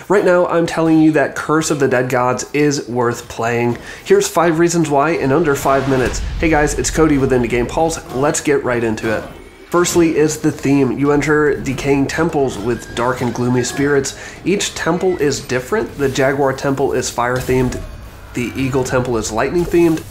Right now, I'm telling you that Curse of the Dead Gods is worth playing. Here's 5 reasons why in under 5 minutes. Hey guys, it's Cody with Indie Game Pulse. Let's get right into it. Firstly is the theme. You enter decaying temples with dark and gloomy spirits. Each temple is different. The Jaguar Temple is fire themed, the Eagle Temple is lightning themed,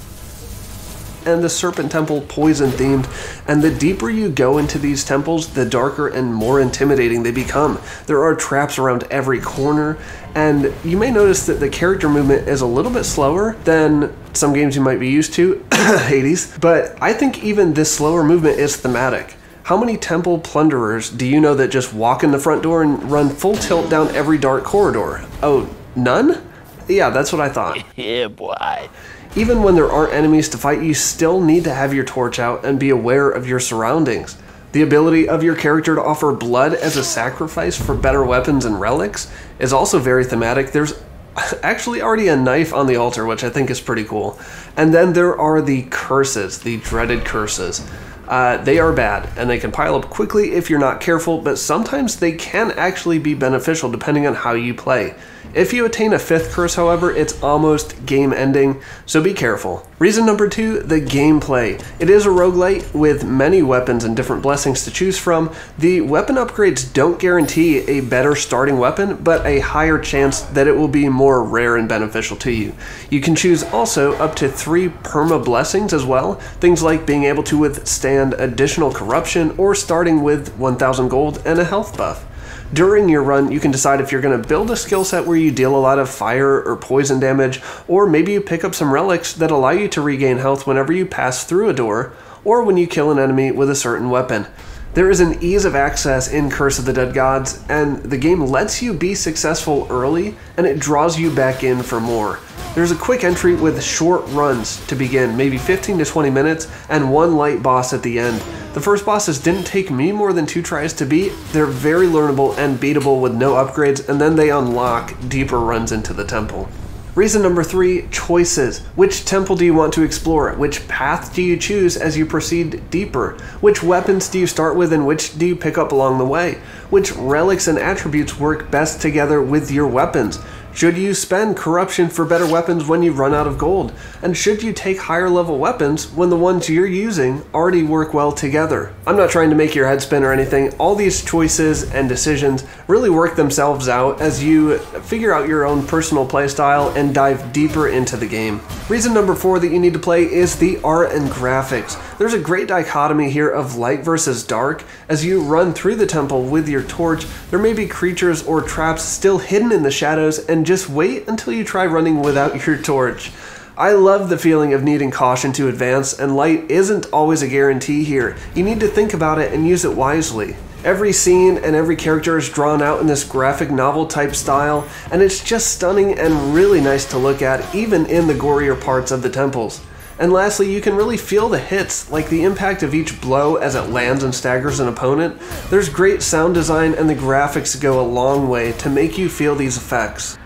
and the Serpent Temple poison themed. And the deeper you go into these temples, the darker and more intimidating they become. There are traps around every corner, and you may notice that the character movement is a little bit slower than some games you might be used to, Hades, but I think even this slower movement is thematic. How many temple plunderers do you know that just walk in the front door and run full tilt down every dark corridor? Oh, none? Yeah, that's what I thought. Yeah, boy. Even when there aren't enemies to fight, you still need to have your torch out and be aware of your surroundings. The ability of your character to offer blood as a sacrifice for better weapons and relics is also very thematic. There's actually already a knife on the altar, which I think is pretty cool. And then there are the curses, the dreaded curses. They are bad, and they can pile up quickly if you're not careful, but sometimes they can actually be beneficial depending on how you play. If you attain a 5th curse, however, it's almost game ending, so be careful. Reason number 2, the gameplay. It is a roguelite with many weapons and different blessings to choose from. The weapon upgrades don't guarantee a better starting weapon, but a higher chance that it will be more rare and beneficial to you. You can choose also up to 3 perma blessings as well, things like being able to withstand additional corruption or starting with 1000 gold and a health buff. During your run, you can decide if you're going to build a skill set where you deal a lot of fire or poison damage, or maybe you pick up some relics that allow you to regain health whenever you pass through a door, or when you kill an enemy with a certain weapon. There is an ease of access in Curse of the Dead Gods, and the game lets you be successful early, and it draws you back in for more. There's a quick entry with short runs to begin, maybe 15 to 20 minutes, and 1 light boss at the end. The first bosses didn't take me more than 2 tries to beat. They're very learnable and beatable with no upgrades, and then they unlock deeper runs into the temple. Reason number 3, choices. Which temple do you want to explore? Which path do you choose as you proceed deeper? Which weapons do you start with and which do you pick up along the way? Which relics and attributes work best together with your weapons? Should you spend corruption for better weapons when you run out of gold? And should you take higher level weapons when the ones you're using already work well together? I'm not trying to make your head spin or anything. All these choices and decisions really work themselves out as you figure out your own personal playstyle and dive deeper into the game. Reason number 4 that you need to play is the art and graphics. There's a great dichotomy here of light versus dark. As you run through the temple with your torch, there may be creatures or traps still hidden in the shadows, and just wait until you try running without your torch. I love the feeling of needing caution to advance, and light isn't always a guarantee here. You need to think about it and use it wisely. Every scene and every character is drawn out in this graphic novel type style, and it's just stunning and really nice to look at, even in the gorier parts of the temples. And lastly, you can really feel the hits, like the impact of each blow as it lands and staggers an opponent. There's great sound design, and the graphics go a long way to make you feel these effects.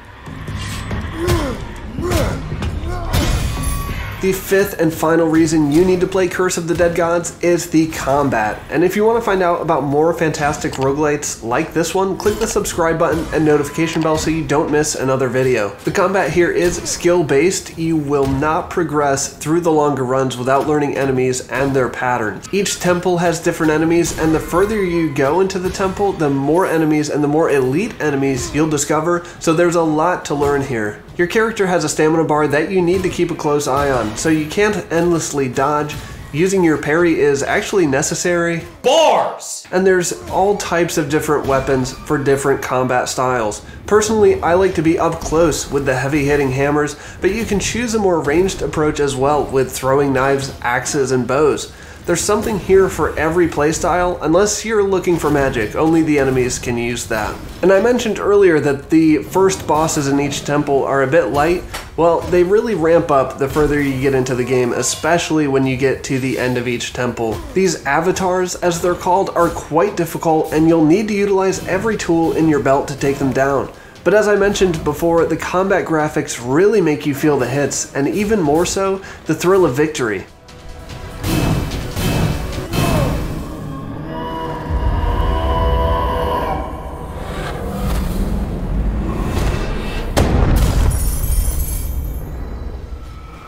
The 5th and final reason you need to play Curse of the Dead Gods is the combat. And if you want to find out about more fantastic roguelites like this one, click the subscribe button and notification bell so you don't miss another video. The combat here is skill-based. You will not progress through the longer runs without learning enemies and their patterns. Each temple has different enemies, and the further you go into the temple, the more enemies and the more elite enemies you'll discover, so there's a lot to learn here. Your character has a stamina bar that you need to keep a close eye on, so you can't endlessly dodge. Using your parry is actually necessary. Bars! And there's all types of different weapons for different combat styles. Personally, I like to be up close with the heavy-hitting hammers, but you can choose a more ranged approach as well with throwing knives, axes, and bows. There's something here for every playstyle, unless you're looking for magic. Only the enemies can use that. And I mentioned earlier that the first bosses in each temple are a bit light. Well, they really ramp up the further you get into the game, especially when you get to the end of each temple. These avatars, as they're called, are quite difficult, and you'll need to utilize every tool in your belt to take them down. But as I mentioned before, the combat graphics really make you feel the hits, and even more so, the thrill of victory.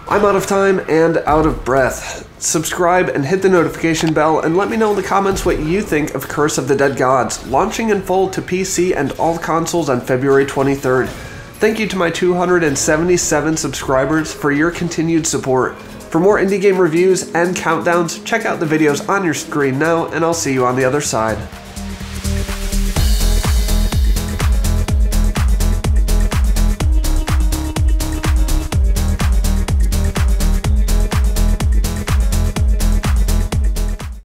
I'm out of time and out of breath. Subscribe and hit the notification bell and let me know in the comments what you think of Curse of the Dead Gods, launching in full to PC and all consoles on February 23rd. Thank you to my 277 subscribers for your continued support. For more indie game reviews and countdowns, check out the videos on your screen now, and I'll see you on the other side.